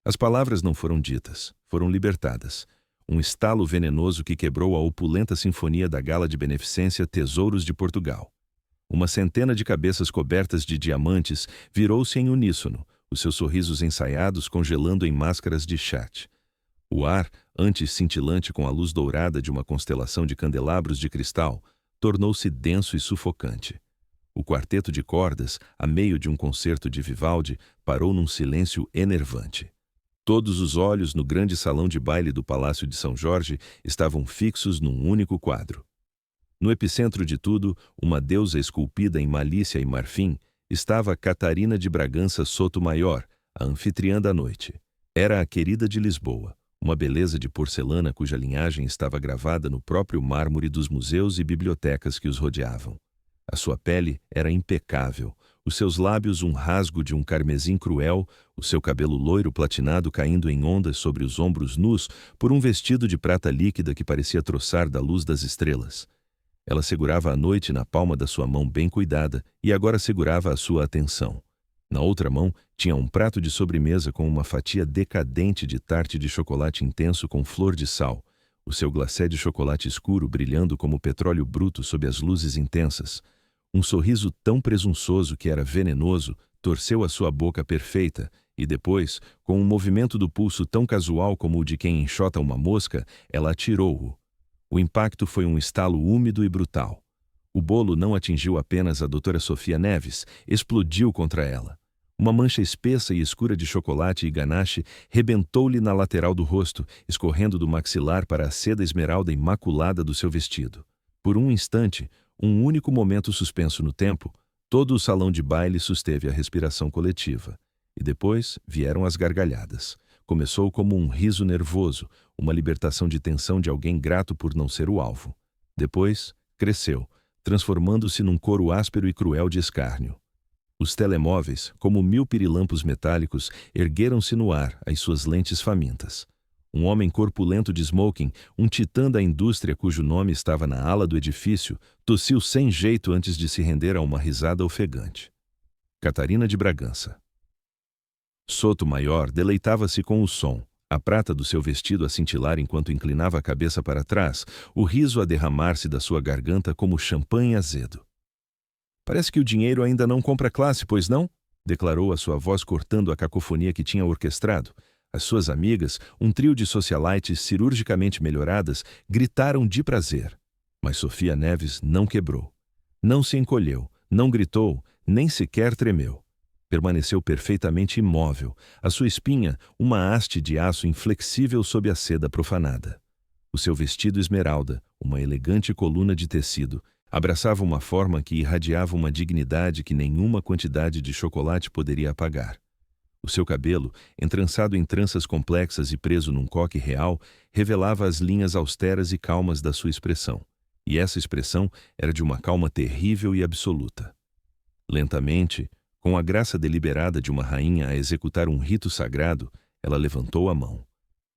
As palavras não foram ditas, foram libertadas. Um estalo venenoso que quebrou a opulenta sinfonia da gala de beneficência Tesouros de Portugal. Uma centena de cabeças cobertas de diamantes virou-se em uníssono, os seus sorrisos ensaiados congelando em máscaras de chat. O ar, antes cintilante com a luz dourada de uma constelação de candelabros de cristal, tornou-se denso e sufocante. O quarteto de cordas, a meio de um concerto de Vivaldi, parou num silêncio enervante. Todos os olhos no grande salão de baile do Palácio de São Jorge estavam fixos num único quadro. No epicentro de tudo, uma deusa esculpida em malícia e marfim, estava Catarina de Bragança Sotomayor, a anfitriã da noite. Era a querida de Lisboa, uma beleza de porcelana cuja linhagem estava gravada no próprio mármore dos museus e bibliotecas que os rodeavam. A sua pele era impecável, os seus lábios um rasgo de um carmesim cruel, o seu cabelo loiro platinado caindo em ondas sobre os ombros nus por um vestido de prata líquida que parecia troçar da luz das estrelas. Ela segurava a noite na palma da sua mão bem cuidada e agora segurava a sua atenção. Na outra mão, tinha um prato de sobremesa com uma fatia decadente de tarte de chocolate intenso com flor de sal, o seu glacé de chocolate escuro brilhando como petróleo bruto sob as luzes intensas. Um sorriso tão presunçoso que era venenoso torceu a sua boca perfeita e depois, com um movimento do pulso tão casual como o de quem enxota uma mosca, ela atirou-o. O impacto foi um estalo úmido e brutal. O bolo não atingiu apenas a doutora Sofia Neves, explodiu contra ela. Uma mancha espessa e escura de chocolate e ganache rebentou-lhe na lateral do rosto, escorrendo do maxilar para a seda esmeralda imaculada do seu vestido. Por um instante, um único momento suspenso no tempo, todo o salão de baile susteve a respiração coletiva. E depois vieram as gargalhadas. Começou como um riso nervoso, uma libertação de tensão de alguém grato por não ser o alvo. Depois, cresceu, transformando-se num coro áspero e cruel de escárnio. Os telemóveis, como 1000 pirilampos metálicos, ergueram-se no ar, as suas lentes famintas. Um homem corpulento de smoking, um titã da indústria cujo nome estava na ala do edifício, tossiu sem jeito antes de se render a uma risada ofegante. Catarina de Bragança. Sotomayor deleitava-se com o som, a prata do seu vestido a cintilar enquanto inclinava a cabeça para trás, o riso a derramar-se da sua garganta como champanhe azedo. "Parece que o dinheiro ainda não compra classe, pois não?" declarou a sua voz cortando a cacofonia que tinha orquestrado. As suas amigas, um trio de socialites cirurgicamente melhoradas, gritaram de prazer. Mas Sofia Neves não quebrou. Não se encolheu, não gritou, nem sequer tremeu. Permaneceu perfeitamente imóvel, a sua espinha uma haste de aço inflexível sob a seda profanada. O seu vestido esmeralda, uma elegante coluna de tecido, abraçava uma forma que irradiava uma dignidade que nenhuma quantidade de chocolate poderia apagar. O seu cabelo, entrançado em tranças complexas e preso num coque real, revelava as linhas austeras e calmas da sua expressão. E essa expressão era de uma calma terrível e absoluta. Lentamente, com a graça deliberada de uma rainha a executar um rito sagrado, ela levantou a mão.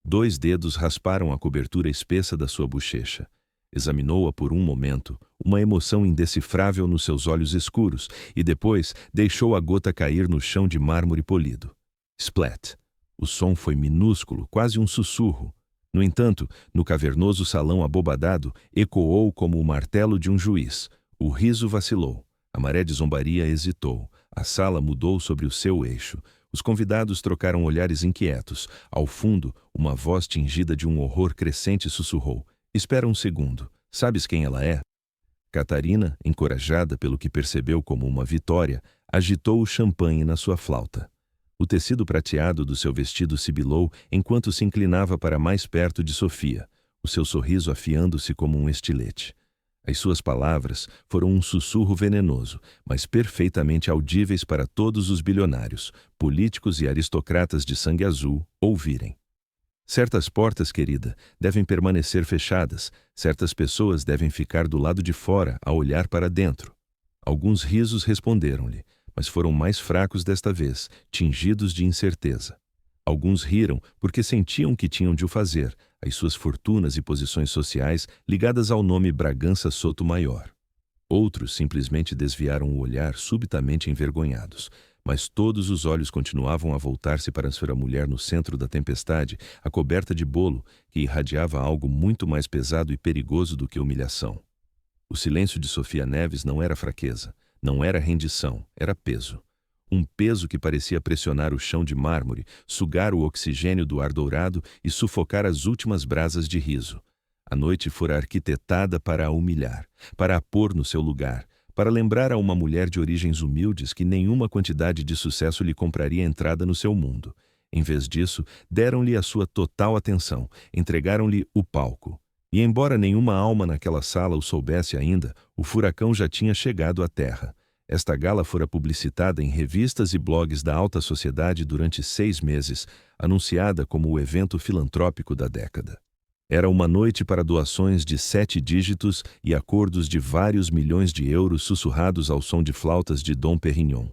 2 dedos rasparam a cobertura espessa da sua bochecha. Examinou-a por um momento, uma emoção indecifrável nos seus olhos escuros, e depois deixou a gota cair no chão de mármore polido. Splat! O som foi minúsculo, quase um sussurro. No entanto, no cavernoso salão abobadado, ecoou como o martelo de um juiz. O riso vacilou. A maré de zombaria hesitou. A sala mudou sobre o seu eixo. Os convidados trocaram olhares inquietos. Ao fundo, uma voz tingida de um horror crescente sussurrou: "Espera um segundo. Sabes quem ela é?" Catarina, encorajada pelo que percebeu como uma vitória, agitou o champanhe na sua flauta. O tecido prateado do seu vestido sibilou enquanto se inclinava para mais perto de Sofia, o seu sorriso afiando-se como um estilete. As suas palavras foram um sussurro venenoso, mas perfeitamente audíveis para todos os bilionários, políticos e aristocratas de sangue azul ouvirem. Certas portas, querida, devem permanecer fechadas, certas pessoas devem ficar do lado de fora a olhar para dentro. Alguns risos responderam-lhe, mas foram mais fracos desta vez, tingidos de incerteza. Alguns riram porque sentiam que tinham de o fazer, as suas fortunas e posições sociais ligadas ao nome Bragança Sotomayor. Outros simplesmente desviaram o olhar subitamente envergonhados, Mas todos os olhos continuavam a voltar-se para a mulher no centro da tempestade, a coberta de bolo, que irradiava algo muito mais pesado e perigoso do que humilhação. O silêncio de Sofia Neves não era fraqueza, não era rendição, era peso. Um peso que parecia pressionar o chão de mármore, sugar o oxigênio do ar dourado e sufocar as últimas brasas de riso. A noite fora arquitetada para a humilhar, para a pôr no seu lugar, para lembrar a uma mulher de origens humildes que nenhuma quantidade de sucesso lhe compraria entrada no seu mundo. Em vez disso, deram-lhe a sua total atenção, entregaram-lhe o palco. E embora nenhuma alma naquela sala o soubesse ainda, o furacão já tinha chegado à terra. Esta gala fora publicitada em revistas e blogs da alta sociedade durante 6 meses, anunciada como o evento filantrópico da década. Era uma noite para doações de 7 dígitos e acordos de vários milhões de euros sussurrados ao som de flautas de Dom Perignon.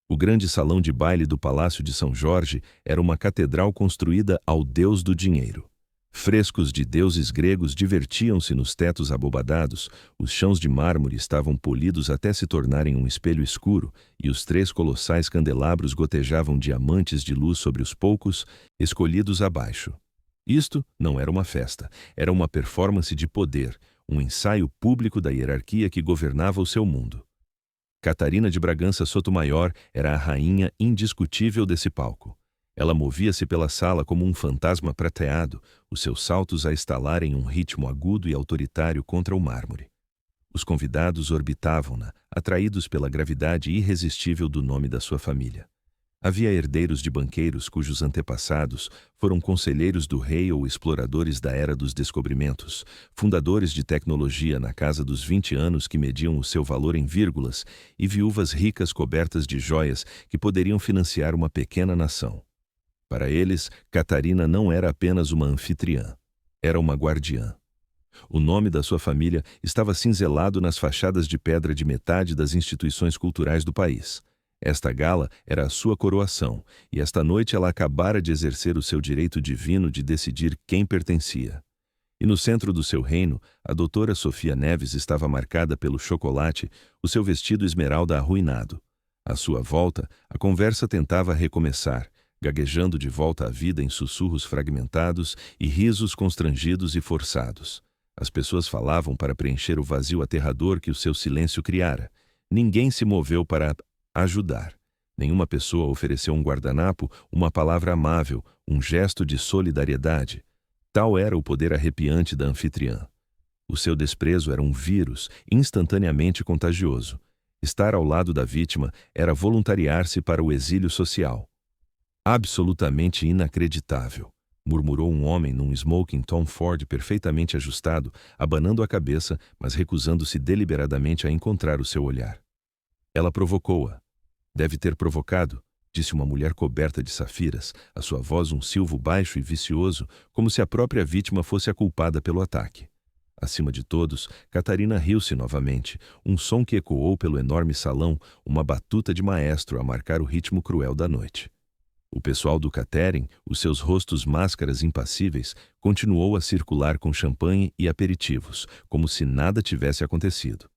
O grande salão de baile do Palácio de São Jorge era uma catedral construída ao deus do dinheiro. Frescos de deuses gregos divertiam-se nos tetos abobadados, os chãos de mármore estavam polidos até se tornarem um espelho escuro, e os 3 colossais candelabros gotejavam diamantes de luz sobre os poucos, escolhidos abaixo. Isto não era uma festa, era uma performance de poder, um ensaio público da hierarquia que governava o seu mundo. Catarina de Bragança Sotomayor era a rainha indiscutível desse palco. Ela movia-se pela sala como um fantasma prateado, os seus saltos a estalarem um ritmo agudo e autoritário contra o mármore. Os convidados orbitavam-na, atraídos pela gravidade irresistível do nome da sua família. Havia herdeiros de banqueiros cujos antepassados foram conselheiros do rei ou exploradores da era dos descobrimentos, fundadores de tecnologia na casa dos 20 anos que mediam o seu valor em vírgulas, e viúvas ricas cobertas de joias que poderiam financiar uma pequena nação. Para eles, Catarina não era apenas uma anfitriã, era uma guardiã. O nome da sua família estava cinzelado nas fachadas de pedra de metade das instituições culturais do país. Esta gala era a sua coroação, e esta noite ela acabara de exercer o seu direito divino de decidir quem pertencia. E no centro do seu reino, a doutora Sofia Neves estava marcada pelo chocolate, o seu vestido esmeralda arruinado. À sua volta, a conversa tentava recomeçar, gaguejando de volta à vida em sussurros fragmentados e risos constrangidos e forçados. As pessoas falavam para preencher o vazio aterrador que o seu silêncio criara. Ninguém se moveu para ajudar. Nenhuma pessoa ofereceu um guardanapo, uma palavra amável, um gesto de solidariedade. Tal era o poder arrepiante da anfitriã. O seu desprezo era um vírus instantaneamente contagioso. Estar ao lado da vítima era voluntariar-se para o exílio social. Absolutamente inacreditável, murmurou um homem num smoking Tom Ford perfeitamente ajustado, abanando a cabeça, mas recusando-se deliberadamente a encontrar o seu olhar. Ela provocou-a. Deve ter provocado, disse uma mulher coberta de safiras, a sua voz um silvo baixo e vicioso, como se a própria vítima fosse a culpada pelo ataque. Acima de todos, Catarina riu-se novamente, um som que ecoou pelo enorme salão, uma batuta de maestro a marcar o ritmo cruel da noite. O pessoal do catering, os seus rostos máscaras impassíveis, continuou a circular com champanhe e aperitivos, como se nada tivesse acontecido.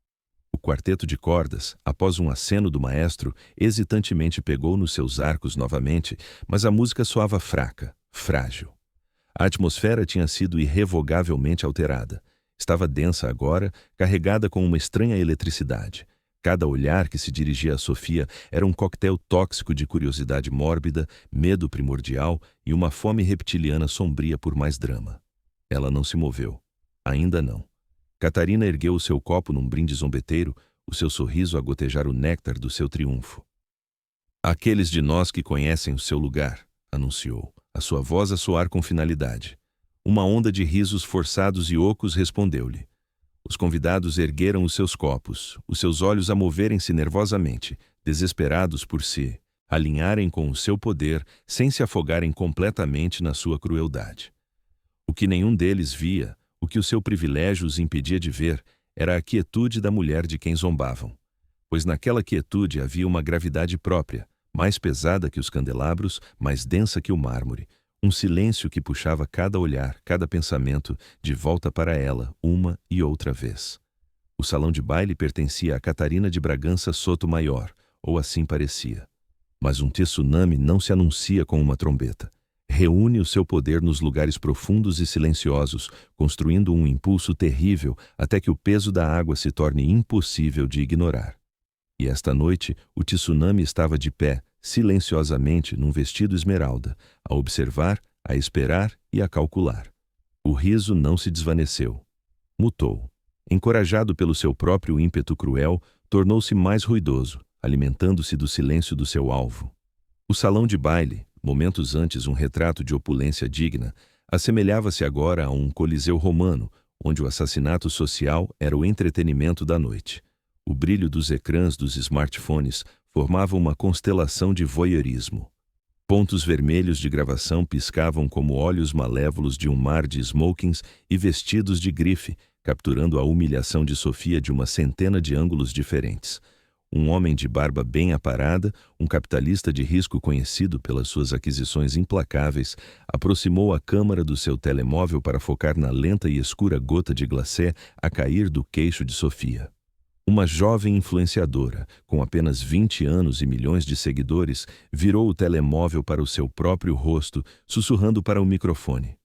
O quarteto de cordas, após um aceno do maestro, hesitantemente pegou nos seus arcos novamente, mas a música soava fraca, frágil. A atmosfera tinha sido irrevogavelmente alterada. Estava densa agora, carregada com uma estranha eletricidade. Cada olhar que se dirigia a Sofia era um coquetel tóxico de curiosidade mórbida, medo primordial e uma fome reptiliana sombria por mais drama. Ela não se moveu. Ainda não. Catarina ergueu o seu copo num brinde zombeteiro, o seu sorriso a gotejar o néctar do seu triunfo. Aqueles de nós que conhecem o seu lugar, anunciou, a sua voz a soar com finalidade. Uma onda de risos forçados e ocos respondeu-lhe. Os convidados ergueram os seus copos, os seus olhos a moverem-se nervosamente, desesperados por se alinharem com o seu poder sem se afogarem completamente na sua crueldade. O que nenhum deles via, o que o seu privilégio os impedia de ver, era a quietude da mulher de quem zombavam. Pois naquela quietude havia uma gravidade própria, mais pesada que os candelabros, mais densa que o mármore, um silêncio que puxava cada olhar, cada pensamento, de volta para ela, uma e outra vez. O salão de baile pertencia a Catarina de Bragança Sotomayor, ou assim parecia. Mas um tsunami não se anuncia com uma trombeta. Reúne o seu poder nos lugares profundos e silenciosos, construindo um impulso terrível até que o peso da água se torne impossível de ignorar. E esta noite, o tsunami estava de pé, silenciosamente, num vestido esmeralda, a observar, a esperar e a calcular. O riso não se desvaneceu. Mutou. Encorajado pelo seu próprio ímpeto cruel, tornou-se mais ruidoso, alimentando-se do silêncio do seu alvo. O salão de baile, momentos antes um retrato de opulência digna, assemelhava-se agora a um coliseu romano, onde o assassinato social era o entretenimento da noite. O brilho dos ecrãs dos smartphones formava uma constelação de voyeurismo. Pontos vermelhos de gravação piscavam como olhos malévolos de um mar de smokings e vestidos de grife, capturando a humilhação de Sofia de uma centena de ângulos diferentes. Um homem de barba bem aparada, um capitalista de risco conhecido pelas suas aquisições implacáveis, aproximou a câmara do seu telemóvel para focar na lenta e escura gota de glacê a cair do queixo de Sofia. Uma jovem influenciadora, com apenas 20 anos e milhões de seguidores, virou o telemóvel para o seu próprio rosto, sussurrando para o microfone.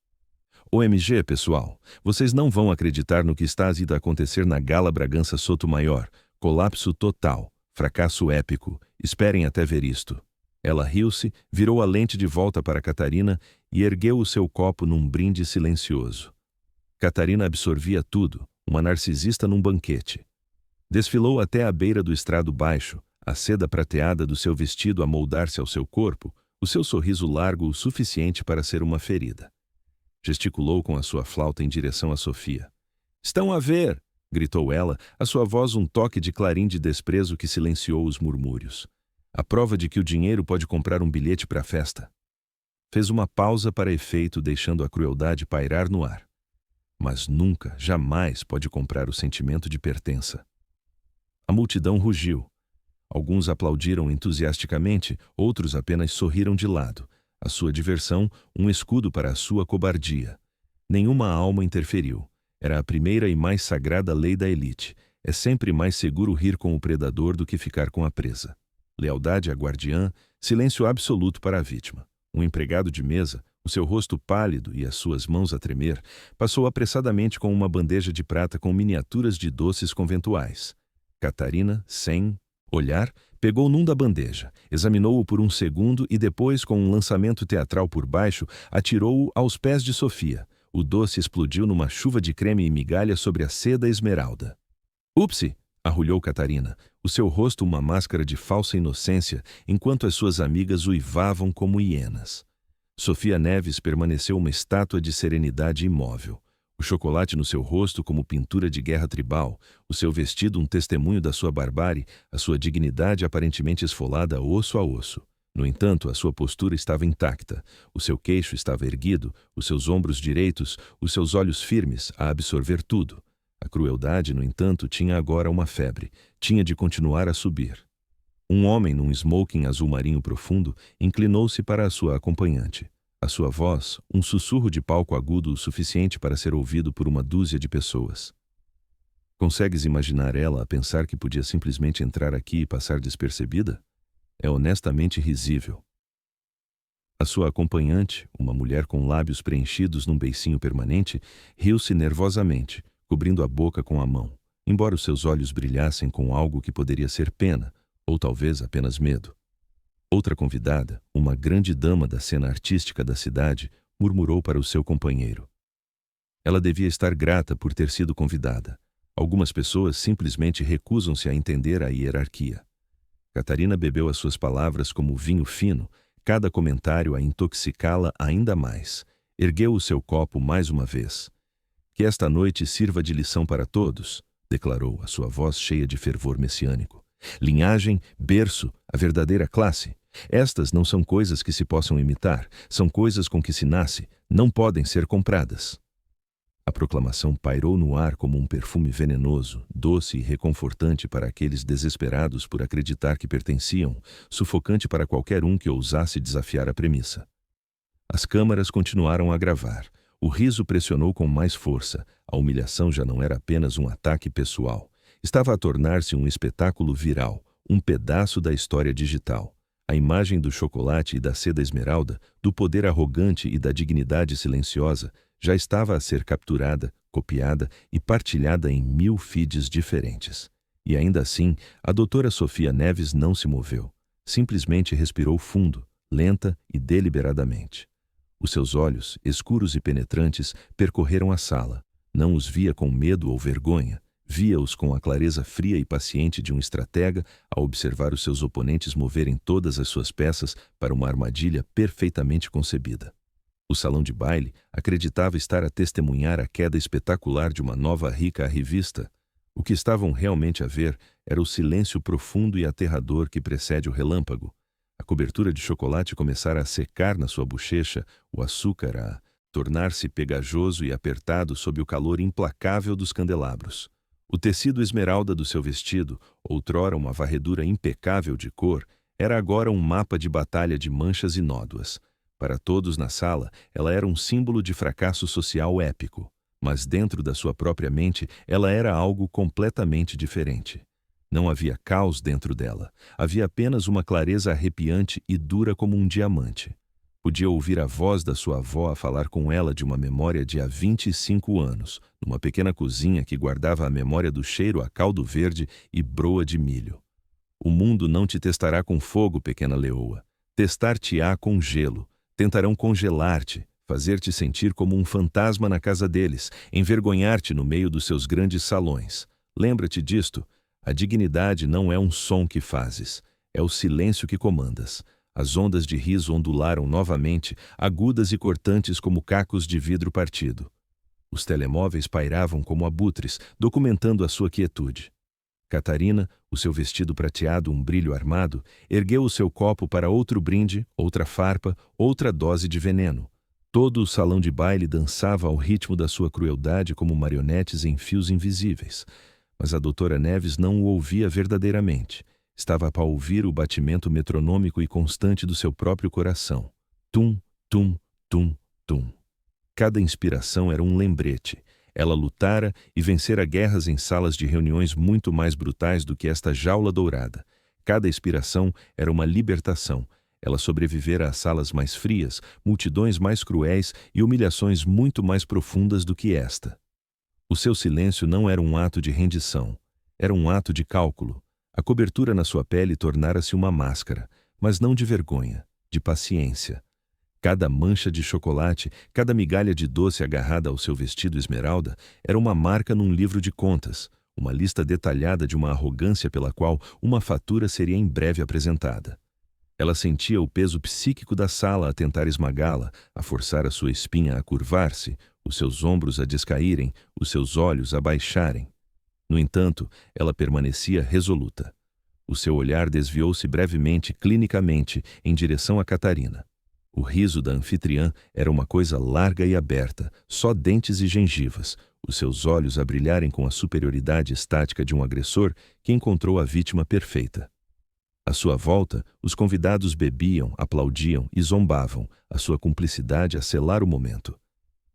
OMG, pessoal, vocês não vão acreditar no que está a acontecer na Gala Bragança Sotomayor. Colapso total, fracasso épico, esperem até ver isto. Ela riu-se, virou a lente de volta para Catarina e ergueu o seu copo num brinde silencioso. Catarina absorvia tudo, uma narcisista num banquete. Desfilou até a beira do estrado baixo, a seda prateada do seu vestido a moldar-se ao seu corpo, o seu sorriso largo o suficiente para ser uma ferida. Gesticulou com a sua flauta em direção a Sofia. "Estão a ver!" gritou ela, a sua voz um toque de clarim de desprezo que silenciou os murmúrios. A prova de que o dinheiro pode comprar um bilhete para a festa. Fez uma pausa para efeito, deixando a crueldade pairar no ar. Mas nunca, jamais pode comprar o sentimento de pertença. A multidão rugiu. Alguns aplaudiram entusiasticamente, outros apenas sorriram de lado. A sua diversão, um escudo para a sua cobardia. Nenhuma alma interferiu. Era a primeira e mais sagrada lei da elite. É sempre mais seguro rir com o predador do que ficar com a presa. Lealdade à guardiã, silêncio absoluto para a vítima. Um empregado de mesa, o seu rosto pálido e as suas mãos a tremer, passou apressadamente com uma bandeja de prata com miniaturas de doces conventuais. Catarina, sem olhar, pegou num da bandeja, examinou-o por um segundo e depois, com um lançamento teatral por baixo, atirou-o aos pés de Sofia. O doce explodiu numa chuva de creme e migalha sobre a seda esmeralda. "Upsi!" arrulhou Catarina, o seu rosto uma máscara de falsa inocência, enquanto as suas amigas uivavam como hienas. Sofia Neves permaneceu uma estátua de serenidade imóvel. O chocolate no seu rosto como pintura de guerra tribal, o seu vestido um testemunho da sua barbárie, a sua dignidade aparentemente esfolada osso a osso. No entanto, a sua postura estava intacta, o seu queixo estava erguido, os seus ombros direitos, os seus olhos firmes a absorver tudo. A crueldade, no entanto, tinha agora uma febre, tinha de continuar a subir. Um homem num smoking azul marinho profundo inclinou-se para a sua acompanhante. A sua voz, um sussurro de palco agudo o suficiente para ser ouvido por uma dúzia de pessoas. Consegues imaginar ela a pensar que podia simplesmente entrar aqui e passar despercebida? É honestamente risível. A sua acompanhante, uma mulher com lábios preenchidos num beicinho permanente, riu-se nervosamente, cobrindo a boca com a mão, embora os seus olhos brilhassem com algo que poderia ser pena, ou talvez apenas medo. Outra convidada, uma grande dama da cena artística da cidade, murmurou para o seu companheiro. Ela devia estar grata por ter sido convidada. Algumas pessoas simplesmente recusam-se a entender a hierarquia. Catarina bebeu as suas palavras como vinho fino, cada comentário a intoxicá-la ainda mais. Ergueu o seu copo mais uma vez. "Que esta noite sirva de lição para todos", declarou, a sua voz cheia de fervor messiânico. "Linhagem, berço, a verdadeira classe. Estas não são coisas que se possam imitar, são coisas com que se nasce, não podem ser compradas." A proclamação pairou no ar como um perfume venenoso, doce e reconfortante para aqueles desesperados por acreditar que pertenciam, sufocante para qualquer um que ousasse desafiar a premissa. As câmaras continuaram a gravar. O riso pressionou com mais força. A humilhação já não era apenas um ataque pessoal. Estava a tornar-se um espetáculo viral, um pedaço da história digital. A imagem do chocolate e da seda esmeralda, do poder arrogante e da dignidade silenciosa, já estava a ser capturada, copiada e partilhada em 1000 feeds diferentes. E ainda assim, a doutora Sofia Neves não se moveu. Simplesmente respirou fundo, lenta e deliberadamente. Os seus olhos, escuros e penetrantes, percorreram a sala. Não os via com medo ou vergonha. Via-os com a clareza fria e paciente de um estratega ao observar os seus oponentes moverem todas as suas peças para uma armadilha perfeitamente concebida. O salão de baile acreditava estar a testemunhar a queda espetacular de uma nova rica revista. O que estavam realmente a ver era o silêncio profundo e aterrador que precede o relâmpago. A cobertura de chocolate começara a secar na sua bochecha, o açúcar a tornar-se pegajoso e apertado sob o calor implacável dos candelabros. O tecido esmeralda do seu vestido, outrora uma varredura impecável de cor, era agora um mapa de batalha de manchas e nódoas. Para todos na sala, ela era um símbolo de fracasso social épico, mas dentro da sua própria mente ela era algo completamente diferente. Não havia caos dentro dela, havia apenas uma clareza arrepiante e dura como um diamante. Podia ouvir a voz da sua avó a falar com ela de uma memória de há 25 anos, numa pequena cozinha que guardava a memória do cheiro a caldo verde e broa de milho. O mundo não te testará com fogo, pequena leoa. Testar-te-á com gelo. Tentarão congelar-te, fazer-te sentir como um fantasma na casa deles, envergonhar-te no meio dos seus grandes salões. Lembra-te disto. A dignidade não é um som que fazes, é o silêncio que comandas. As ondas de riso ondularam novamente, agudas e cortantes como cacos de vidro partido. Os telemóveis pairavam como abutres, documentando a sua quietude. Catarina, o seu vestido prateado um brilho armado, ergueu o seu copo para outro brinde, outra farpa, outra dose de veneno. Todo o salão de baile dançava ao ritmo da sua crueldade como marionetes em fios invisíveis. Mas a doutora Neves não o ouvia verdadeiramente. Estava para ouvir o batimento metronômico e constante do seu próprio coração. Tum, tum, tum, tum. Cada inspiração era um lembrete. Ela lutara e vencera guerras em salas de reuniões muito mais brutais do que esta jaula dourada. Cada expiração era uma libertação. Ela sobrevivera a salas mais frias, multidões mais cruéis e humilhações muito mais profundas do que esta. O seu silêncio não era um ato de rendição. Era um ato de cálculo. A cobertura na sua pele tornara-se uma máscara, mas não de vergonha, de paciência. Cada mancha de chocolate, cada migalha de doce agarrada ao seu vestido esmeralda era uma marca num livro de contas, uma lista detalhada de uma arrogância pela qual uma fatura seria em breve apresentada. Ela sentia o peso psíquico da sala a tentar esmagá-la, a forçar a sua espinha a curvar-se, os seus ombros a descaírem, os seus olhos a baixarem. No entanto, ela permanecia resoluta. O seu olhar desviou-se brevemente, clinicamente, em direção a Catarina. O riso da anfitriã era uma coisa larga e aberta, só dentes e gengivas, os seus olhos a brilharem com a superioridade estática de um agressor que encontrou a vítima perfeita. À sua volta, os convidados bebiam, aplaudiam e zombavam, a sua cumplicidade a selar o momento.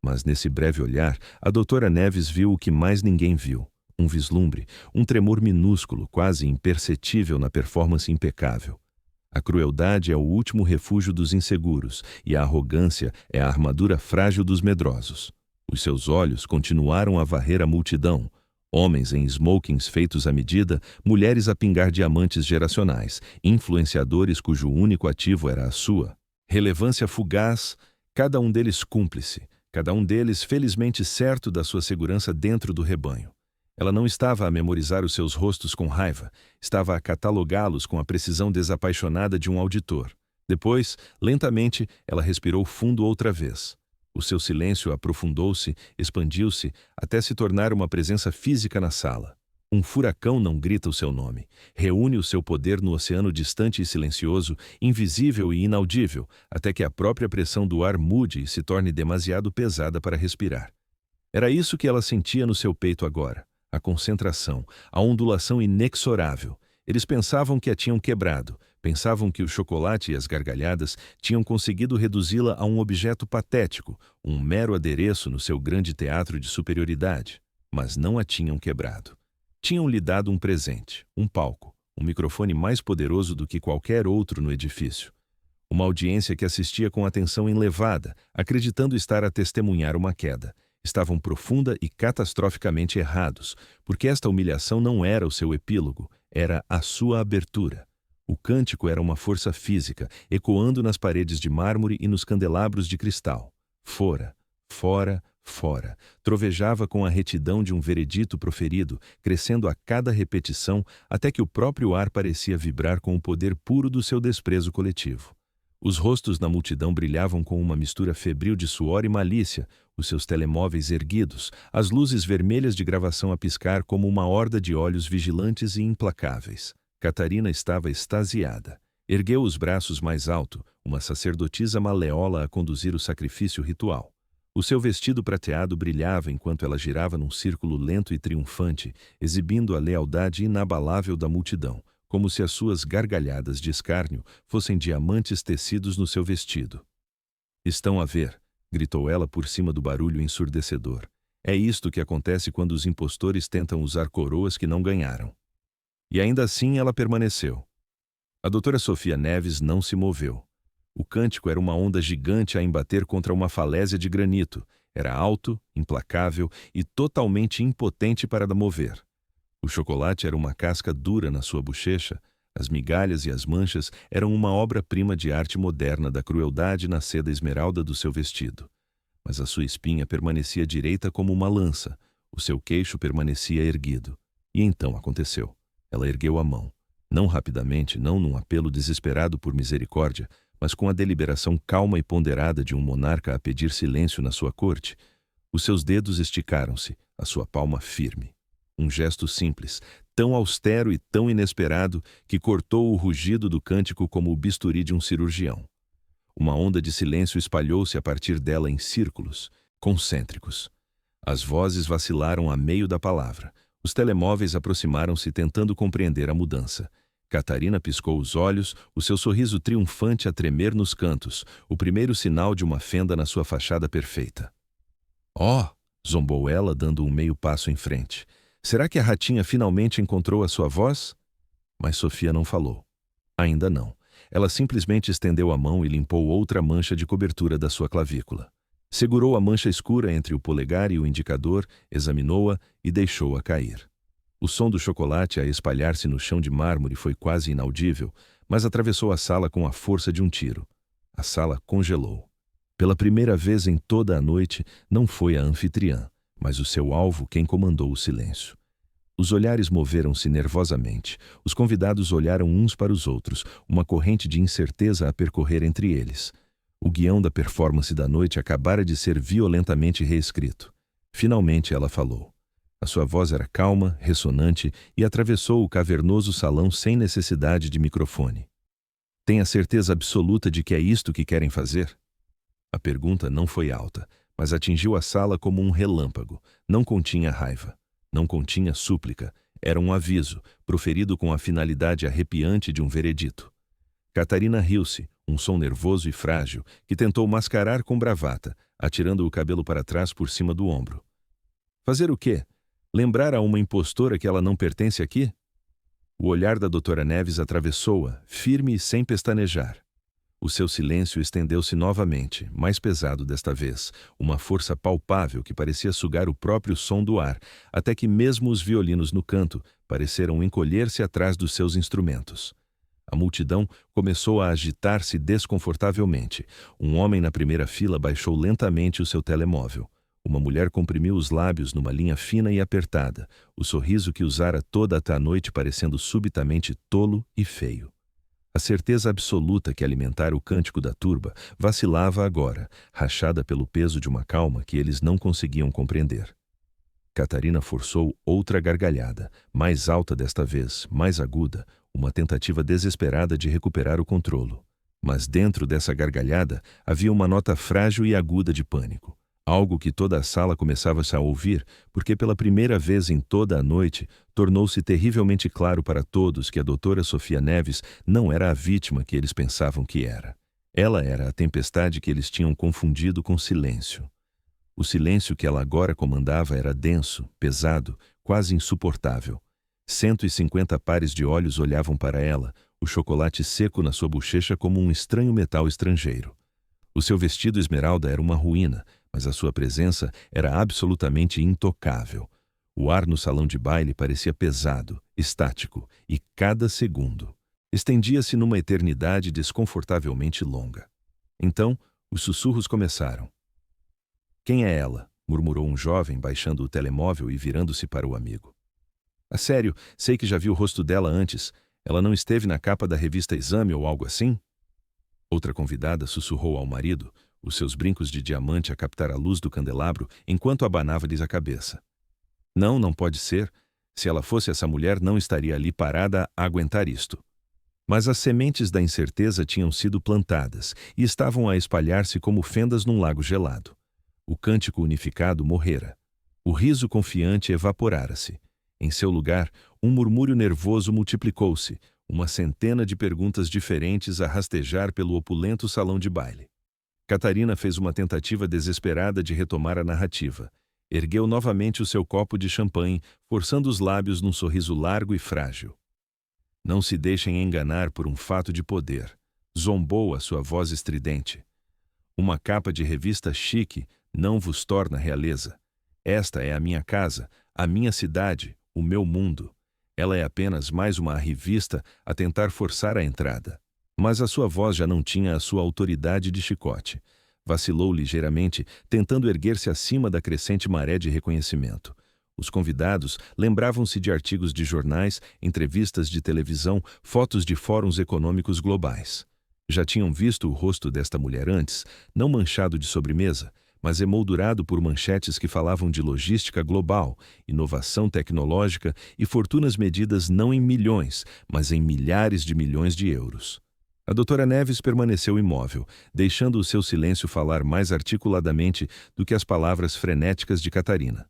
Mas nesse breve olhar, a doutora Neves viu o que mais ninguém viu. Um vislumbre, um tremor minúsculo, quase imperceptível na performance impecável. A crueldade é o último refúgio dos inseguros e a arrogância é a armadura frágil dos medrosos. Os seus olhos continuaram a varrer a multidão. Homens em smokings feitos à medida, mulheres a pingar diamantes geracionais, influenciadores cujo único ativo era a sua relevância fugaz, cada um deles cúmplice, cada um deles felizmente certo da sua segurança dentro do rebanho. Ela não estava a memorizar os seus rostos com raiva, estava a catalogá-los com a precisão desapaixonada de um auditor. Depois, lentamente, ela respirou fundo outra vez. O seu silêncio aprofundou-se, expandiu-se, até se tornar uma presença física na sala. Um furacão não grita o seu nome. Reúne o seu poder no oceano distante e silencioso, invisível e inaudível, até que a própria pressão do ar mude e se torne demasiado pesada para respirar. Era isso que ela sentia no seu peito agora. A concentração, a ondulação inexorável. Eles pensavam que a tinham quebrado, pensavam que o chocolate e as gargalhadas tinham conseguido reduzi-la a um objeto patético, um mero adereço no seu grande teatro de superioridade. Mas não a tinham quebrado. Tinham lhe dado um presente, um palco, um microfone mais poderoso do que qualquer outro no edifício. Uma audiência que assistia com atenção enlevada, acreditando estar a testemunhar uma queda. Estavam profunda e catastroficamente errados, porque esta humilhação não era o seu epílogo, era a sua abertura. O cântico era uma força física, ecoando nas paredes de mármore e nos candelabros de cristal. Fora, fora, fora. Trovejava com a retidão de um veredito proferido, crescendo a cada repetição, até que o próprio ar parecia vibrar com o poder puro do seu desprezo coletivo. Os rostos na multidão brilhavam com uma mistura febril de suor e malícia, os seus telemóveis erguidos, as luzes vermelhas de gravação a piscar como uma horda de olhos vigilantes e implacáveis. Catarina estava extasiada. Ergueu os braços mais alto, uma sacerdotisa maleola a conduzir o sacrifício ritual. O seu vestido prateado brilhava enquanto ela girava num círculo lento e triunfante, exibindo a lealdade inabalável da multidão, como se as suas gargalhadas de escárnio fossem diamantes tecidos no seu vestido. "Estão a ver", gritou ela por cima do barulho ensurdecedor. "É isto que acontece quando os impostores tentam usar coroas que não ganharam." E ainda assim ela permaneceu. A doutora Sofia Neves não se moveu. O cântico era uma onda gigante a embater contra uma falésia de granito. Era alto, implacável e totalmente impotente para a mover. O chocolate era uma casca dura na sua bochecha, as migalhas e as manchas eram uma obra-prima de arte moderna da crueldade na seda esmeralda do seu vestido. Mas a sua espinha permanecia direita como uma lança, o seu queixo permanecia erguido. E então aconteceu. Ela ergueu a mão, não rapidamente, não num apelo desesperado por misericórdia, mas com a deliberação calma e ponderada de um monarca a pedir silêncio na sua corte. Os seus dedos esticaram-se, a sua palma firme. Um gesto simples, tão austero e tão inesperado, que cortou o rugido do cântico como o bisturi de um cirurgião. Uma onda de silêncio espalhou-se a partir dela em círculos, concêntricos. As vozes vacilaram a meio da palavra. Os telemóveis aproximaram-se tentando compreender a mudança. Catarina piscou os olhos, o seu sorriso triunfante a tremer nos cantos, o primeiro sinal de uma fenda na sua fachada perfeita. "Oh!" zombou ela, dando um meio passo em frente. "Será que a ratinha finalmente encontrou a sua voz?" Mas Sofia não falou. Ainda não. Ela simplesmente estendeu a mão e limpou outra mancha de cobertura da sua clavícula. Segurou a mancha escura entre o polegar e o indicador, examinou-a e deixou-a cair. O som do chocolate a espalhar-se no chão de mármore foi quase inaudível, mas atravessou a sala com a força de um tiro. A sala congelou. Pela primeira vez em toda a noite, não foi a anfitriã, mas o seu alvo quem comandou o silêncio. Os olhares moveram-se nervosamente. Os convidados olharam uns para os outros, uma corrente de incerteza a percorrer entre eles. O guião da performance da noite acabara de ser violentamente reescrito. Finalmente ela falou. A sua voz era calma, ressonante e atravessou o cavernoso salão sem necessidade de microfone. "Tem a certeza absoluta de que é isto que querem fazer?" A pergunta não foi alta, mas atingiu a sala como um relâmpago. Não continha raiva. Não continha súplica. Era um aviso, proferido com a finalidade arrepiante de um veredito. Catarina riu-se, um som nervoso e frágil, que tentou mascarar com bravata, atirando o cabelo para trás por cima do ombro. "Fazer o quê? Lembrar a uma impostora que ela não pertence aqui?" O olhar da doutora Neves atravessou-a, firme e sem pestanejar. O seu silêncio estendeu-se novamente, mais pesado desta vez, uma força palpável que parecia sugar o próprio som do ar, até que mesmo os violinos no canto pareceram encolher-se atrás dos seus instrumentos. A multidão começou a agitar-se desconfortavelmente. Um homem na primeira fila baixou lentamente o seu telemóvel. Uma mulher comprimiu os lábios numa linha fina e apertada, o sorriso que usara toda a noite parecendo subitamente tolo e feio. A certeza absoluta que alimentara o cântico da turba vacilava agora, rachada pelo peso de uma calma que eles não conseguiam compreender. Catarina forçou outra gargalhada, mais alta desta vez, mais aguda, uma tentativa desesperada de recuperar o controlo. Mas dentro dessa gargalhada havia uma nota frágil e aguda de pânico. Algo que toda a sala começava-se a ouvir, porque pela primeira vez em toda a noite, tornou-se terrivelmente claro para todos que a doutora Sofia Neves não era a vítima que eles pensavam que era. Ela era a tempestade que eles tinham confundido com silêncio. O silêncio que ela agora comandava era denso, pesado, quase insuportável. 150 pares de olhos olhavam para ela, o chocolate seco na sua bochecha como um estranho metal estrangeiro. O seu vestido esmeralda era uma ruína, mas a sua presença era absolutamente intocável. O ar no salão de baile parecia pesado, estático, e cada segundo estendia-se numa eternidade desconfortavelmente longa. Então, os sussurros começaram. "Quem é ela?" murmurou um jovem, baixando o telemóvel e virando-se para o amigo. "A sério, sei que já vi o rosto dela antes. Ela não esteve na capa da revista Exame ou algo assim?" Outra convidada sussurrou ao marido, os seus brincos de diamante a captar a luz do candelabro enquanto abanava-lhes a cabeça. "Não, não pode ser. Se ela fosse essa mulher, não estaria ali parada a aguentar isto." Mas as sementes da incerteza tinham sido plantadas e estavam a espalhar-se como fendas num lago gelado. O cântico unificado morrera. O riso confiante evaporara-se. Em seu lugar, um murmúrio nervoso multiplicou-se, uma centena de perguntas diferentes a rastejar pelo opulento salão de baile. Catarina fez uma tentativa desesperada de retomar a narrativa. Ergueu novamente o seu copo de champanhe, forçando os lábios num sorriso largo e frágil. "Não se deixem enganar por um fato de poder", zombou a sua voz estridente. "Uma capa de revista chique não vos torna realeza. Esta é a minha casa, a minha cidade, o meu mundo. Ela é apenas mais uma revista a tentar forçar a entrada." Mas a sua voz já não tinha a sua autoridade de chicote. Vacilou ligeiramente, tentando erguer-se acima da crescente maré de reconhecimento. Os convidados lembravam-se de artigos de jornais, entrevistas de televisão, fotos de fóruns econômicos globais. Já tinham visto o rosto desta mulher antes, não manchado de sobremesa, mas emoldurado por manchetes que falavam de logística global, inovação tecnológica e fortunas medidas não em milhões, mas em milhares de milhões de euros. A doutora Neves permaneceu imóvel, deixando o seu silêncio falar mais articuladamente do que as palavras frenéticas de Catarina.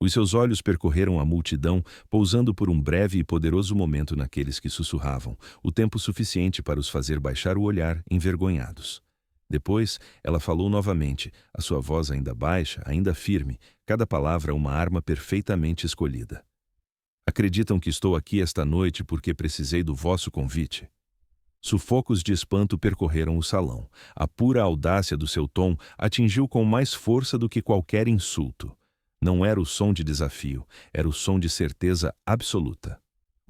Os seus olhos percorreram a multidão, pousando por um breve e poderoso momento naqueles que sussurravam, o tempo suficiente para os fazer baixar o olhar, envergonhados. Depois, ela falou novamente, a sua voz ainda baixa, ainda firme, cada palavra uma arma perfeitamente escolhida. "Acreditam que estou aqui esta noite porque precisei do vosso convite?" Sufocos de espanto percorreram o salão. A pura audácia do seu tom atingiu com mais força do que qualquer insulto. Não era o som de desafio, era o som de certeza absoluta.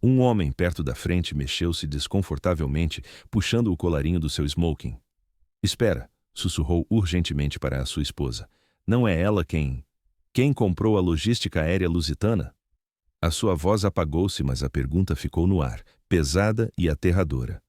Um homem perto da frente mexeu-se desconfortavelmente, puxando o colarinho do seu smoking. "Espera", sussurrou urgentemente para a sua esposa. "Não é ela quem comprou a logística aérea lusitana?" A sua voz apagou-se, mas a pergunta ficou no ar, pesada e aterradora.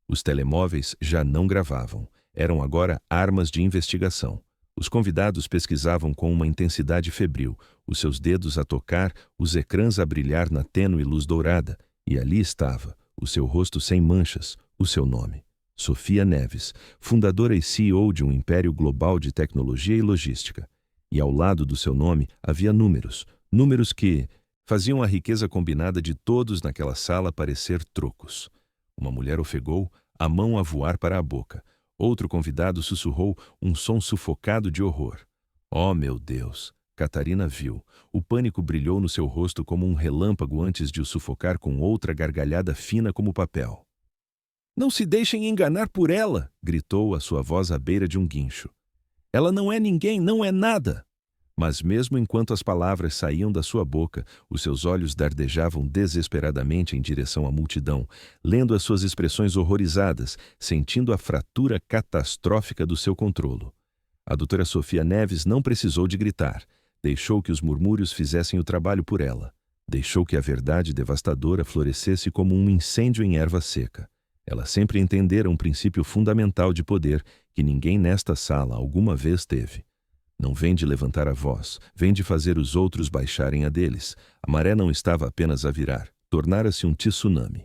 Os telemóveis já não gravavam. Eram agora armas de investigação. Os convidados pesquisavam com uma intensidade febril, os seus dedos a tocar, os ecrãs a brilhar na tênue luz dourada, e ali estava, o seu rosto sem manchas, o seu nome. Sofia Neves, fundadora e CEO de um império global de tecnologia e logística. E ao lado do seu nome havia números que faziam a riqueza combinada de todos naquela sala parecer trocos. Uma mulher ofegou, a mão a voar para a boca. Outro convidado sussurrou um som sufocado de horror. "Oh, meu Deus!" Catarina viu. O pânico brilhou no seu rosto como um relâmpago antes de o sufocar com outra gargalhada fina como papel. "Não se deixem enganar por ela!" gritou a sua voz à beira de um guincho. "Ela não é ninguém, não é nada!" Mas mesmo enquanto as palavras saíam da sua boca, os seus olhos dardejavam desesperadamente em direção à multidão, lendo as suas expressões horrorizadas, sentindo a fratura catastrófica do seu controlo. A doutora Sofia Neves não precisou de gritar. Deixou que os murmúrios fizessem o trabalho por ela. Deixou que a verdade devastadora florescesse como um incêndio em erva seca. Ela sempre entendera um princípio fundamental de poder que ninguém nesta sala alguma vez teve. Não vem de levantar a voz, vem de fazer os outros baixarem a deles. A maré não estava apenas a virar, tornara-se um tsunami.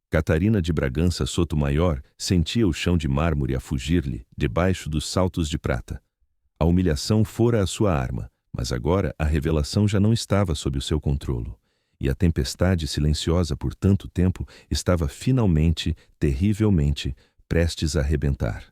Catarina de Bragança Sotomayor sentia o chão de mármore a fugir-lhe, debaixo dos saltos de prata. A humilhação fora a sua arma, mas agora a revelação já não estava sob o seu controlo. E a tempestade silenciosa por tanto tempo estava finalmente, terrivelmente, prestes a arrebentar.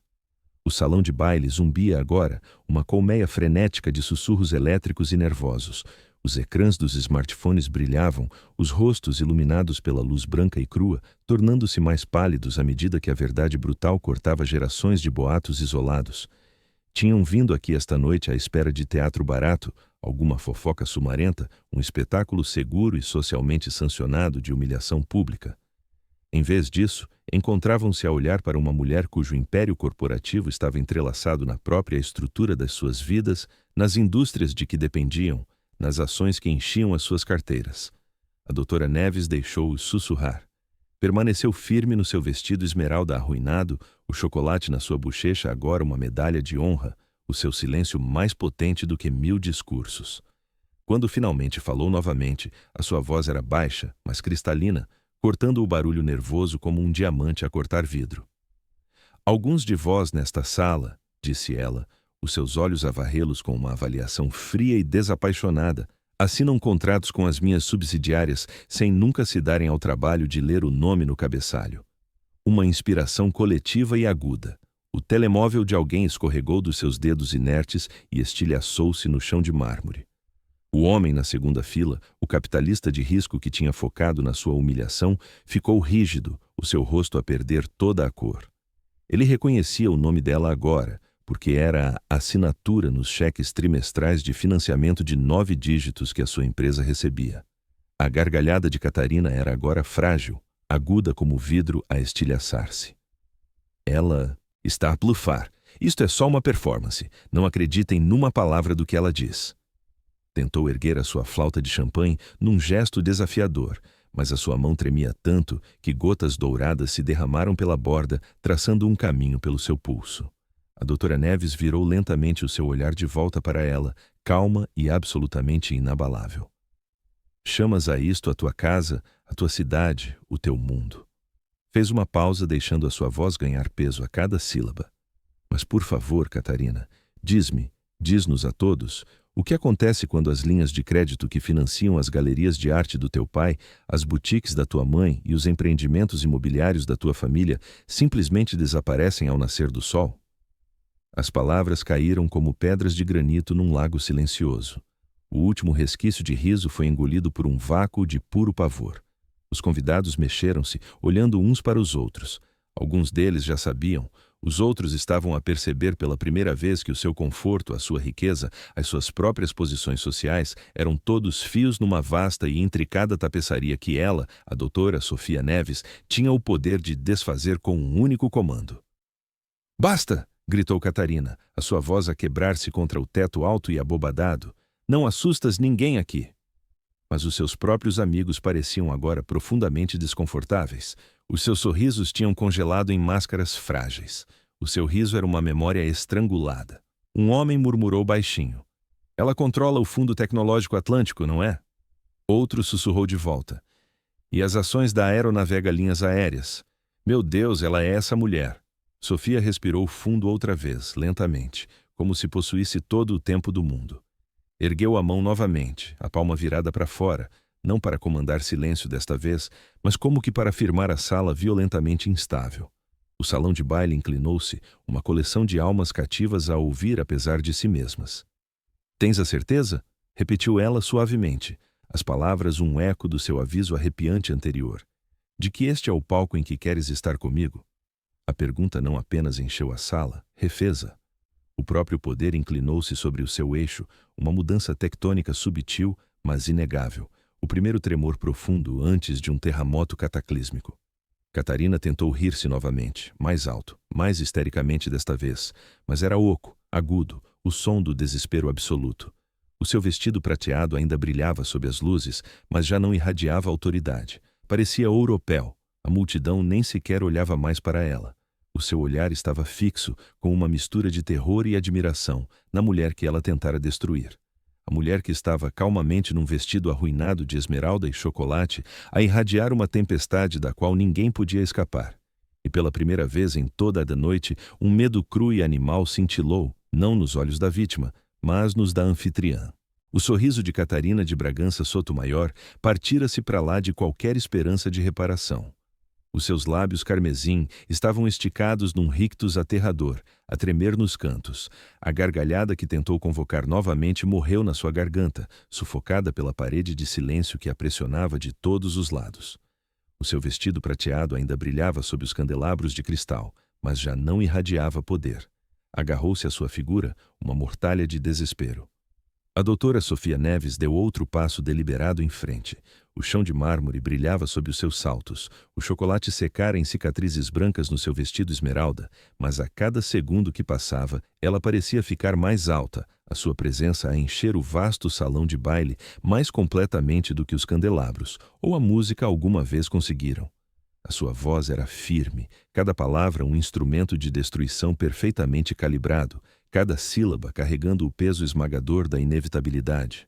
O salão de baile zumbia agora, uma colmeia frenética de sussurros elétricos e nervosos. O Os ecrãs dos smartphones brilhavam, os rostos iluminados pela luz branca e crua, tornando-se mais pálidos à medida que a verdade brutal cortava gerações de boatos isolados. Tinham vindo aqui esta noite à espera de teatro barato, alguma fofoca sumarenta, um espetáculo seguro e socialmente sancionado de humilhação pública. Em vez disso, encontravam-se a olhar para uma mulher cujo império corporativo estava entrelaçado na própria estrutura das suas vidas, nas indústrias de que dependiam, nas ações que enchiam as suas carteiras. A doutora Neves deixou-os sussurrar. Permaneceu firme no seu vestido esmeralda arruinado, o chocolate na sua bochecha agora uma medalha de honra, o seu silêncio mais potente do que 1000 discursos. Quando finalmente falou novamente, a sua voz era baixa, mas cristalina, cortando o barulho nervoso como um diamante a cortar vidro. Alguns de vós nesta sala, disse ela, os seus olhos a varrê-los com uma avaliação fria e desapaixonada, assinam contratos com as minhas subsidiárias sem nunca se darem ao trabalho de ler o nome no cabeçalho. Uma inspiração coletiva e aguda. O telemóvel de alguém escorregou dos seus dedos inertes e estilhaçou-se no chão de mármore. O homem na segunda fila, o capitalista de risco que tinha focado na sua humilhação, ficou rígido, o seu rosto a perder toda a cor. Ele reconhecia o nome dela agora, porque era a assinatura nos cheques trimestrais de financiamento de 9 dígitos que a sua empresa recebia. A gargalhada de Catarina era agora frágil, aguda como vidro a estilhaçar-se. Ela está a blufar. Isto é só uma performance. Não acreditem numa palavra do que ela diz. Tentou erguer a sua flauta de champanhe num gesto desafiador, mas a sua mão tremia tanto que gotas douradas se derramaram pela borda, traçando um caminho pelo seu pulso. A doutora Neves virou lentamente o seu olhar de volta para ela, calma e absolutamente inabalável. Chamas a isto a tua casa, a tua cidade, o teu mundo. Fez uma pausa, deixando a sua voz ganhar peso a cada sílaba. Mas por favor, Catarina, diz-nos a todos, o que acontece quando as linhas de crédito que financiam as galerias de arte do teu pai, as boutiques da tua mãe e os empreendimentos imobiliários da tua família simplesmente desaparecem ao nascer do sol? As palavras caíram como pedras de granito num lago silencioso. O último resquício de riso foi engolido por um vácuo de puro pavor. Os convidados mexeram-se, olhando uns para os outros. Alguns deles já sabiam, os outros estavam a perceber pela primeira vez que o seu conforto, a sua riqueza, as suas próprias posições sociais eram todos fios numa vasta e intricada tapeçaria que ela, a doutora Sofia Neves, tinha o poder de desfazer com um único comando. "Basta!" gritou Catarina, a sua voz a quebrar-se contra o teto alto e abobadado. "Não assustas ninguém aqui." Mas os seus próprios amigos pareciam agora profundamente desconfortáveis. Os seus sorrisos tinham congelado em máscaras frágeis. O seu riso era uma memória estrangulada. Um homem murmurou baixinho. "Ela controla o Fundo Tecnológico Atlântico, não é?" Outro sussurrou de volta. "E as ações da Aeronavega Linhas Aéreas? Meu Deus, ela é essa mulher." Sofia respirou fundo outra vez, lentamente, como se possuísse todo o tempo do mundo. Ergueu a mão novamente, a palma virada para fora, não para comandar silêncio desta vez, mas como que para firmar a sala violentamente instável. O salão de baile inclinou-se, uma coleção de almas cativas a ouvir apesar de si mesmas. "Tens a certeza?" repetiu ela suavemente, as palavras um eco do seu aviso arrepiante anterior. "De que este é o palco em que queres estar comigo?" A pergunta não apenas encheu a sala, refez-a. O próprio poder inclinou-se sobre o seu eixo, uma mudança tectônica subtil, mas inegável, o primeiro tremor profundo antes de um terremoto cataclísmico. Catarina tentou rir-se novamente, mais alto, mais histericamente desta vez, mas era oco, agudo, o som do desespero absoluto. O seu vestido prateado ainda brilhava sob as luzes, mas já não irradiava autoridade. Parecia ouropel. A multidão nem sequer olhava mais para ela. O seu olhar estava fixo, com uma mistura de terror e admiração, na mulher que ela tentara destruir. A mulher que estava calmamente num vestido arruinado de esmeralda e chocolate, a irradiar uma tempestade da qual ninguém podia escapar. E pela primeira vez em toda a noite, um medo cru e animal cintilou, não nos olhos da vítima, mas nos da anfitriã. O sorriso de Catarina de Bragança Sotomayor partira-se para lá de qualquer esperança de reparação. Os seus lábios carmesim estavam esticados num rictus aterrador, a tremer nos cantos. A gargalhada que tentou convocar novamente morreu na sua garganta, sufocada pela parede de silêncio que a pressionava de todos os lados. O seu vestido prateado ainda brilhava sob os candelabros de cristal, mas já não irradiava poder. Agarrou-se à sua figura, uma mortalha de desespero. A doutora Sofia Neves deu outro passo deliberado em frente. O chão de mármore brilhava sob os seus saltos. O chocolate secara em cicatrizes brancas no seu vestido esmeralda, mas a cada segundo que passava, ela parecia ficar mais alta, a sua presença a encher o vasto salão de baile mais completamente do que os candelabros, ou a música alguma vez conseguiram. A sua voz era firme, cada palavra um instrumento de destruição perfeitamente calibrado, cada sílaba carregando o peso esmagador da inevitabilidade.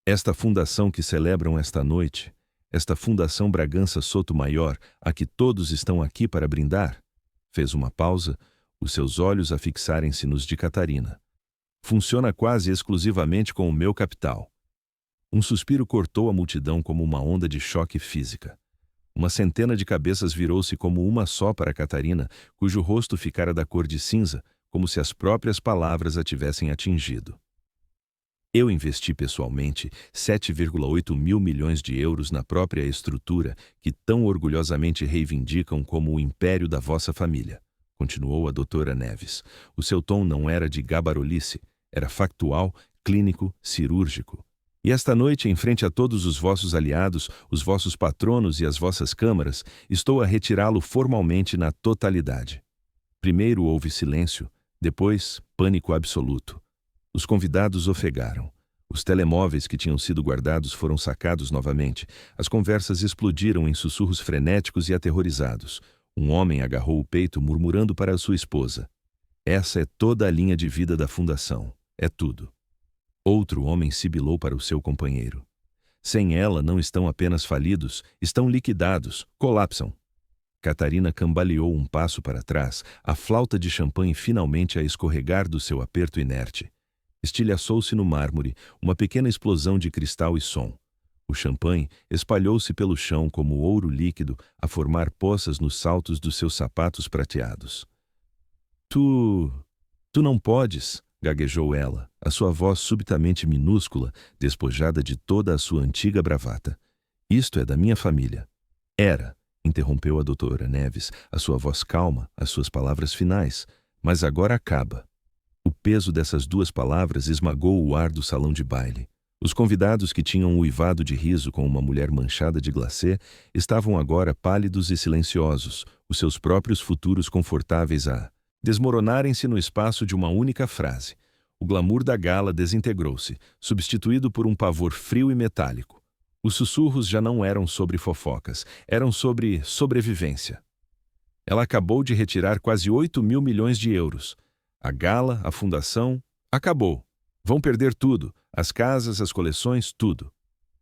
Esta fundação que celebram esta noite, esta Fundação Bragança Sotomayor, a que todos estão aqui para brindar, fez uma pausa, os seus olhos a fixarem-se nos de Catarina. Funciona quase exclusivamente com o meu capital. Um suspiro cortou a multidão como uma onda de choque física. Uma centena de cabeças virou-se como uma só para Catarina, cujo rosto ficara da cor de cinza, como se as próprias palavras a tivessem atingido. Eu investi pessoalmente 7,8 mil milhões de euros na própria estrutura que tão orgulhosamente reivindicam como o império da vossa família, continuou a doutora Neves. O seu tom não era de gabarolice, era factual, clínico, cirúrgico. E esta noite, em frente a todos os vossos aliados, os vossos patronos e as vossas câmaras, estou a retirá-lo formalmente na totalidade. Primeiro houve silêncio, depois pânico absoluto. Os convidados ofegaram. Os telemóveis que tinham sido guardados foram sacados novamente. As conversas explodiram em sussurros frenéticos e aterrorizados. Um homem agarrou o peito, murmurando para a sua esposa: "Essa é toda a linha de vida da fundação. É tudo." Outro homem sibilou para o seu companheiro: "Sem ela não estão apenas falidos, estão liquidados, colapsam." Catarina cambaleou um passo para trás, a flauta de champanhe finalmente a escorregar do seu aperto inerte. Estilhaçou-se no mármore, uma pequena explosão de cristal e som. O champanhe espalhou-se pelo chão como ouro líquido a formar poças nos saltos dos seus sapatos prateados. Tu não podes", gaguejou ela, a sua voz subitamente minúscula, despojada de toda a sua antiga bravata. "Isto é da minha família." "Era", interrompeu a doutora Neves, a sua voz calma, as suas palavras finais, "mas agora acaba." O peso dessas duas palavras esmagou o ar do salão de baile. Os convidados, que tinham uivado de riso com uma mulher manchada de glacê, estavam agora pálidos e silenciosos, os seus próprios futuros confortáveis a desmoronarem-se no espaço de uma única frase. O glamour da gala desintegrou-se, substituído por um pavor frio e metálico. Os sussurros já não eram sobre fofocas, eram sobre sobrevivência. Ela acabou de retirar quase 8 mil milhões de euros. A gala, a fundação, acabou. Vão perder tudo, as casas, as coleções, tudo.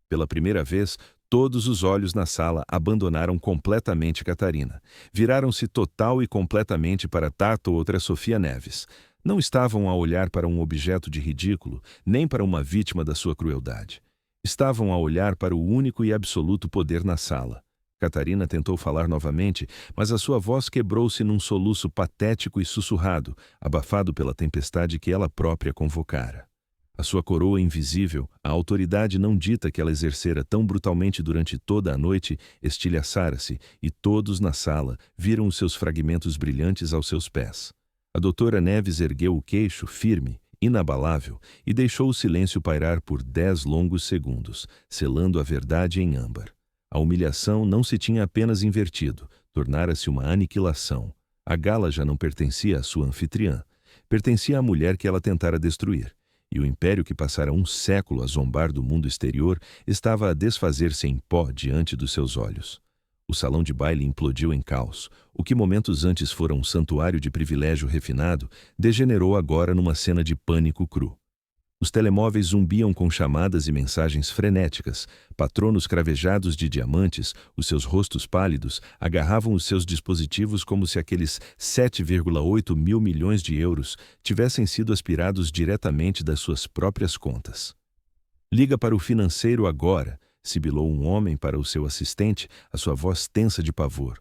Pela primeira vez, todos os olhos na sala abandonaram completamente Catarina. Viraram-se total e completamente para Tato outra Sofia Neves. Não estavam a olhar para um objeto de ridículo, nem para uma vítima da sua crueldade. Estavam a olhar para o único e absoluto poder na sala. Catarina tentou falar novamente, mas a sua voz quebrou-se num soluço patético e sussurrado, abafado pela tempestade que ela própria convocara. A sua coroa invisível, a autoridade não dita que ela exercera tão brutalmente durante toda a noite, estilhaçara-se, e todos na sala viram os seus fragmentos brilhantes aos seus pés. A doutora Neves ergueu o queixo, firme, inabalável, e deixou o silêncio pairar por 10 longos segundos, selando a verdade em âmbar. A humilhação não se tinha apenas invertido, tornara-se uma aniquilação. A gala já não pertencia à sua anfitriã, pertencia à mulher que ela tentara destruir. E o império que passara um século a zombar do mundo exterior estava a desfazer-se em pó diante dos seus olhos. O salão de baile implodiu em caos. O que momentos antes fora um santuário de privilégio refinado, degenerou agora numa cena de pânico cru. Os telemóveis zumbiam com chamadas e mensagens frenéticas. Patronos cravejados de diamantes, os seus rostos pálidos, agarravam os seus dispositivos como se aqueles 7,8 mil milhões de euros tivessem sido aspirados diretamente das suas próprias contas. "Liga para o financeiro agora", sibilou um homem para o seu assistente, a sua voz tensa de pavor.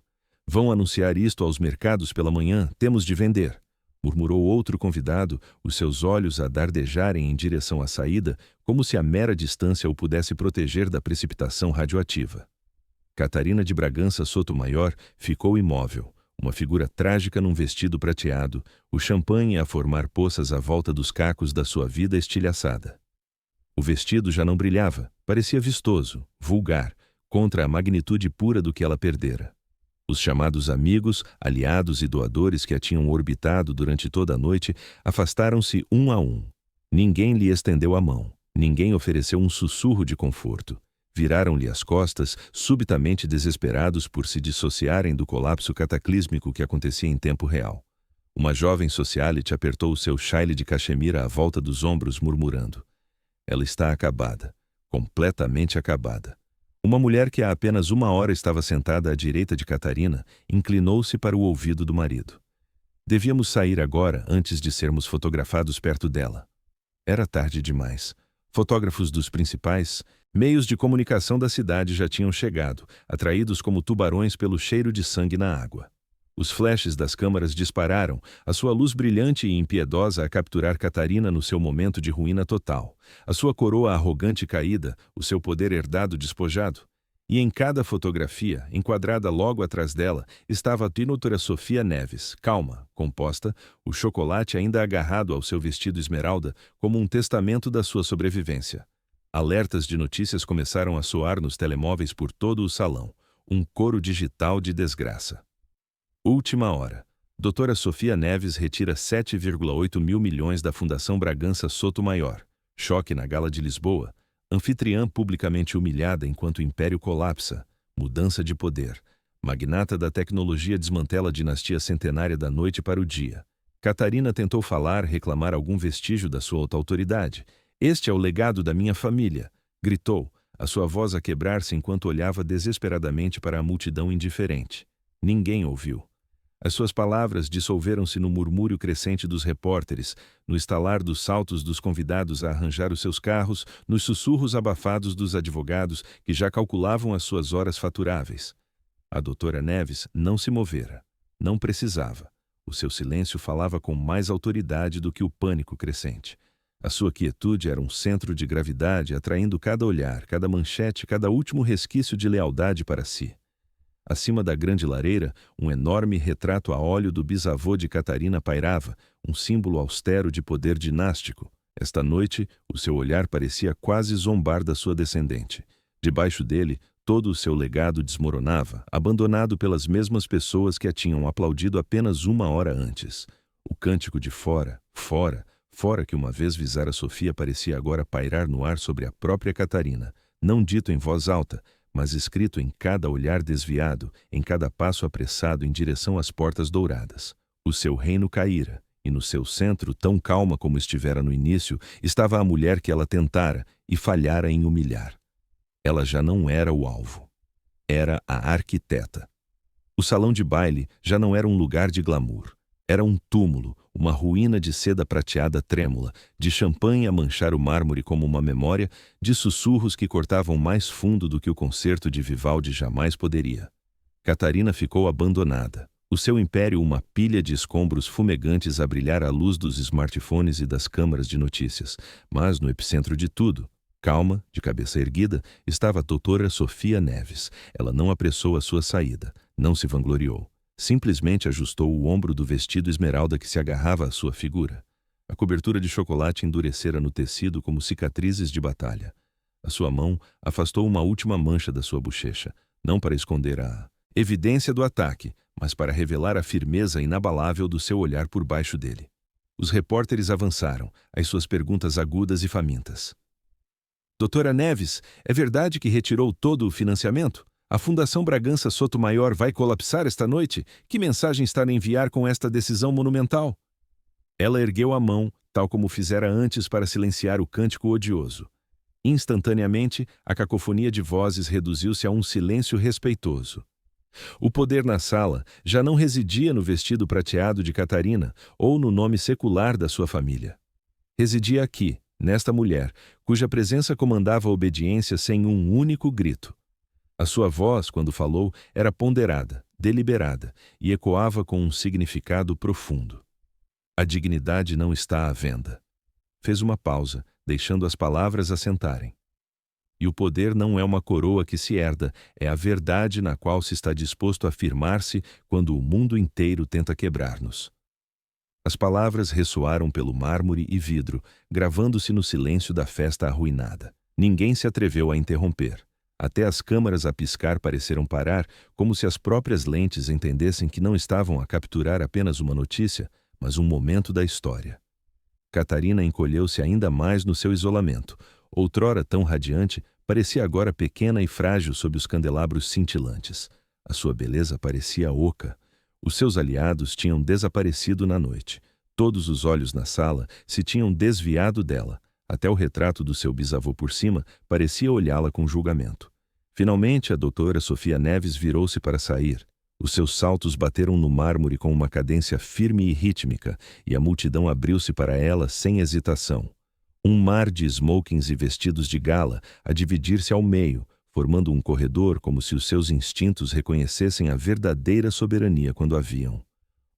Vão anunciar isto aos mercados pela manhã, temos de vender, murmurou outro convidado, os seus olhos a dardejarem em direção à saída, como se a mera distância o pudesse proteger da precipitação radioativa. Catarina de Bragança Sotomayor ficou imóvel, uma figura trágica num vestido prateado, o champanhe a formar poças à volta dos cacos da sua vida estilhaçada. O vestido já não brilhava, parecia vistoso, vulgar, contra a magnitude pura do que ela perdera. Os chamados amigos, aliados e doadores que a tinham orbitado durante toda a noite afastaram-se um a um. Ninguém lhe estendeu a mão, ninguém ofereceu um sussurro de conforto. Viraram-lhe as costas, subitamente desesperados por se dissociarem do colapso cataclísmico que acontecia em tempo real. Uma jovem socialite apertou o seu chale de cachemira à volta dos ombros, murmurando: "Ela está acabada, completamente acabada." Uma mulher que há apenas uma hora estava sentada à direita de Catarina inclinou-se para o ouvido do marido. Devíamos sair agora, antes de sermos fotografados perto dela. Era tarde demais. Fotógrafos dos principais meios de comunicação da cidade já tinham chegado, atraídos como tubarões pelo cheiro de sangue na água. Os flashes das câmaras dispararam, a sua luz brilhante e impiedosa a capturar Catarina no seu momento de ruína total, a sua coroa arrogante caída, o seu poder herdado despojado. E em cada fotografia, enquadrada logo atrás dela, estava a doutora Sofia Neves, calma, composta, o chocolate ainda agarrado ao seu vestido esmeralda, como um testamento da sua sobrevivência. Alertas de notícias começaram a soar nos telemóveis por todo o salão, um coro digital de desgraça. Última hora. Doutora Sofia Neves retira 7,8 mil milhões da Fundação Bragança Sotomayor. Choque na Gala de Lisboa. Anfitriã publicamente humilhada enquanto o império colapsa. Mudança de poder. Magnata da tecnologia desmantela a dinastia centenária da noite para o dia. Catarina tentou falar, reclamar algum vestígio da sua autoridade. "Este é o legado da minha família", gritou, a sua voz a quebrar-se enquanto olhava desesperadamente para a multidão indiferente. Ninguém ouviu. As suas palavras dissolveram-se no murmúrio crescente dos repórteres, no estalar dos saltos dos convidados a arranjar os seus carros, nos sussurros abafados dos advogados que já calculavam as suas horas faturáveis. A doutora Neves não se movera. Não precisava. O seu silêncio falava com mais autoridade do que o pânico crescente. A sua quietude era um centro de gravidade, atraindo cada olhar, cada manchete, cada último resquício de lealdade para si. Acima da grande lareira, um enorme retrato a óleo do bisavô de Catarina pairava, um símbolo austero de poder dinástico. Esta noite, o seu olhar parecia quase zombar da sua descendente. Debaixo dele, todo o seu legado desmoronava, abandonado pelas mesmas pessoas que a tinham aplaudido apenas uma hora antes. O cântico de fora, fora, fora que uma vez visara Sofia parecia agora pairar no ar sobre a própria Catarina, não dito em voz alta, mas escrito em cada olhar desviado, em cada passo apressado em direção às portas douradas. O seu reino caíra, e no seu centro, tão calma como estivera no início, estava a mulher que ela tentara e falhara em humilhar. Ela já não era o alvo. Era a arquiteta. O salão de baile já não era um lugar de glamour. Era um túmulo, uma ruína de seda prateada trêmula, de champanhe a manchar o mármore como uma memória, de sussurros que cortavam mais fundo do que o concerto de Vivaldi jamais poderia. Catarina ficou abandonada. O seu império uma pilha de escombros fumegantes a brilhar à luz dos smartphones e das câmaras de notícias. Mas no epicentro de tudo, calma, de cabeça erguida, estava a doutora Sofia Neves. Ela não apressou a sua saída, não se vangloriou. Simplesmente ajustou o ombro do vestido esmeralda que se agarrava à sua figura. A cobertura de chocolate endurecera no tecido como cicatrizes de batalha. A sua mão afastou uma última mancha da sua bochecha, não para esconder a evidência do ataque, mas para revelar a firmeza inabalável do seu olhar por baixo dele. Os repórteres avançaram, as suas perguntas agudas e famintas. "Doutora Neves, é verdade que retirou todo o financiamento? A Fundação Bragança Sotomayor vai colapsar esta noite? Que mensagem está a enviar com esta decisão monumental?" Ela ergueu a mão, tal como fizera antes para silenciar o cântico odioso. Instantaneamente, a cacofonia de vozes reduziu-se a um silêncio respeitoso. O poder na sala já não residia no vestido prateado de Catarina ou no nome secular da sua família. Residia aqui, nesta mulher, cuja presença comandava a obediência sem um único grito. A sua voz, quando falou, era ponderada, deliberada e ecoava com um significado profundo. A dignidade não está à venda. Fez uma pausa, deixando as palavras assentarem. E o poder não é uma coroa que se herda, é a verdade na qual se está disposto a firmar-se quando o mundo inteiro tenta quebrar-nos. As palavras ressoaram pelo mármore e vidro, gravando-se no silêncio da festa arruinada. Ninguém se atreveu a interromper. Até as câmaras a piscar pareceram parar, como se as próprias lentes entendessem que não estavam a capturar apenas uma notícia, mas um momento da história. Catarina encolheu-se ainda mais no seu isolamento. Outrora tão radiante, parecia agora pequena e frágil sob os candelabros cintilantes. A sua beleza parecia oca. Os seus aliados tinham desaparecido na noite. Todos os olhos na sala se tinham desviado dela. Até o retrato do seu bisavô por cima parecia olhá-la com julgamento. Finalmente, a doutora Sofia Neves virou-se para sair. Os seus saltos bateram no mármore com uma cadência firme e rítmica, e a multidão abriu-se para ela sem hesitação. Um mar de smokings e vestidos de gala a dividir-se ao meio, formando um corredor como se os seus instintos reconhecessem a verdadeira soberania quando a viam.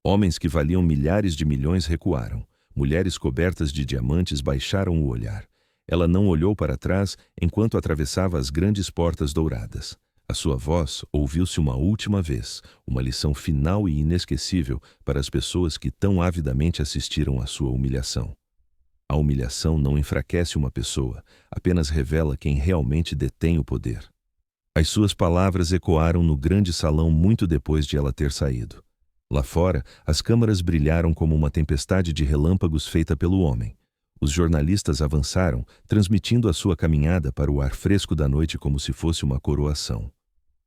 Homens que valiam milhares de milhões recuaram. Mulheres cobertas de diamantes baixaram o olhar. Ela não olhou para trás enquanto atravessava as grandes portas douradas. A sua voz ouviu-se uma última vez, uma lição final e inesquecível para as pessoas que tão avidamente assistiram à sua humilhação. A humilhação não enfraquece uma pessoa, apenas revela quem realmente detém o poder. As suas palavras ecoaram no grande salão muito depois de ela ter saído. Lá fora, as câmaras brilharam como uma tempestade de relâmpagos feita pelo homem. Os jornalistas avançaram, transmitindo a sua caminhada para o ar fresco da noite como se fosse uma coroação.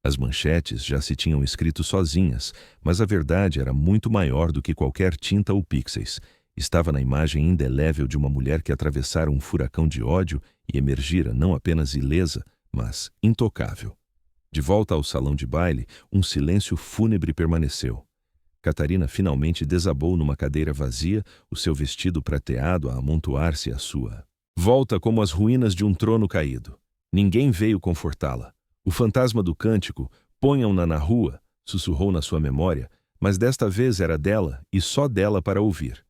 As manchetes já se tinham escrito sozinhas, mas a verdade era muito maior do que qualquer tinta ou pixels. Estava na imagem indelével de uma mulher que atravessara um furacão de ódio e emergira não apenas ilesa, mas intocável. De volta ao salão de baile, um silêncio fúnebre permaneceu. Catarina finalmente desabou numa cadeira vazia, o seu vestido prateado a amontoar-se à sua volta como as ruínas de um trono caído. Ninguém veio confortá-la. O fantasma do cântico, ponham-na na rua, sussurrou na sua memória, mas desta vez era dela e só dela para ouvir.